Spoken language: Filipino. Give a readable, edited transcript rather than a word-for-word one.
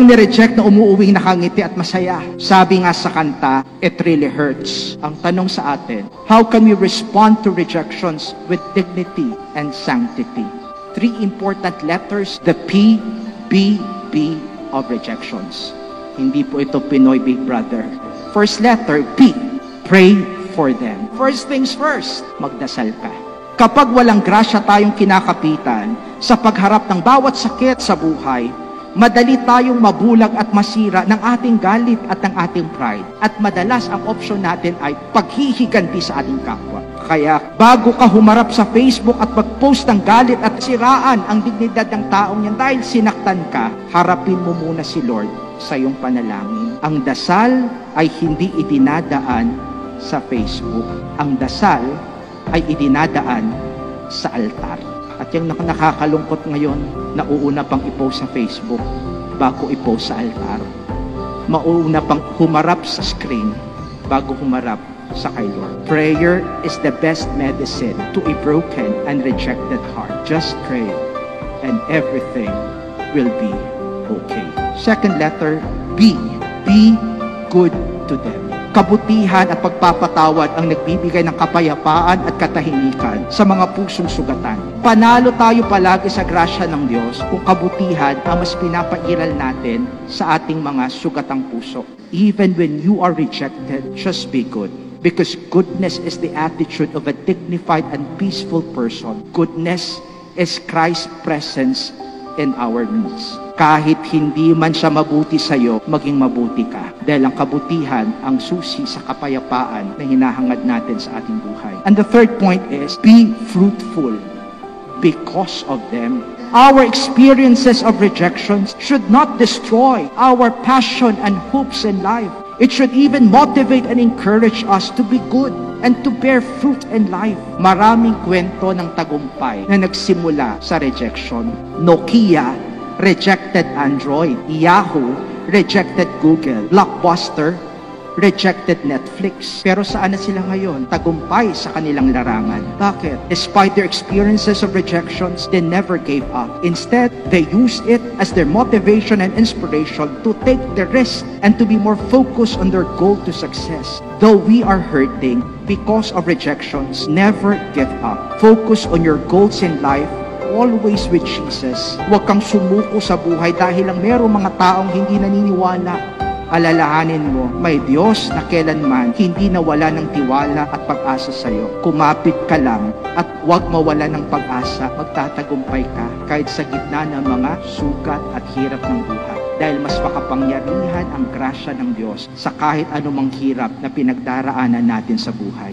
Ang nireject na umuuwing nakangiti at masaya. Sabi nga sa kanta, it really hurts. Ang tanong sa atin, how can we respond to rejections with dignity and sanctity? 3 important letters, the P, B, B of rejections. Hindi po ito Pinoy Big Brother. First letter, P, pray for them. First things first, magdasal ka. Kapag walang grasya tayong kinakapitan sa pagharap ng bawat sakit sa buhay, madali tayong mabulag at masira ng ating galit at ng ating pride. At madalas ang option natin ay paghihiganti sa ating kapwa. Kaya bago ka humarap sa Facebook at mag-post ng galit at siraan ang dignidad ng taong yan dahil sinaktan ka, harapin mo muna si Lord sa iyong panalangin. Ang dasal ay hindi idinadaan sa Facebook. Ang dasal ay idinadaan sa altar. At yung nakakalungkot ngayon, nauuna pang i-post sa Facebook bago i-post sa altar. Mauna pang humarap sa screen bago humarap sa kay Lord. Prayer is the best medicine to a broken and rejected heart. Just pray and everything will be okay. Second letter, B. Be good to them. Kabutihan at pagpapatawad ang nagbibigay ng kapayapaan at katahimikan sa mga pusong sugatan. Panalo tayo palagi sa grasya ng Diyos kung kabutihan ang mas pinapairal natin sa ating mga sugatang puso. Even when you are rejected, just be good. Because goodness is the attitude of a dignified and peaceful person. Goodness is Christ's presence in our midst. Kahit hindi man siya mabuti sa'yo, maging mabuti ka. Dahil ang kabutihan ang susi sa kapayapaan na hinahangad natin sa ating buhay. And the third point is, be fruitful because of them. Our experiences of rejections should not destroy our passion and hopes in life. It should even motivate and encourage us to be good and to bear fruit in life. Maraming kwento ng tagumpay na nagsimula sa rejection. Nokia rejected Android. Yahoo rejected Google. Blockbuster rejected Netflix. Pero saan na sila ngayon? Tagumpay sa kanilang larangan. Bakit? Despite their experiences of rejections, they never gave up. Instead, they used it as their motivation and inspiration to take the risk and to be more focused on their goal to success. Though we are hurting because of rejections, never give up. Focus on your goals in life, always with Jesus. Huwag kang sumuko sa buhay dahil lang merong mga taong hindi naniniwala. Alalahanin mo, may Diyos na kailanman hindi nawala ng tiwala at pag-asa sa iyo. Kumapit ka lang at huwag mawala ng pag-asa. Magtatagumpay ka kahit sa gitna ng mga sugat at hirap ng buhay. Dahil mas makapangyarihan ang grasya ng Diyos sa kahit anumang hirap na pinagdaraanan natin sa buhay.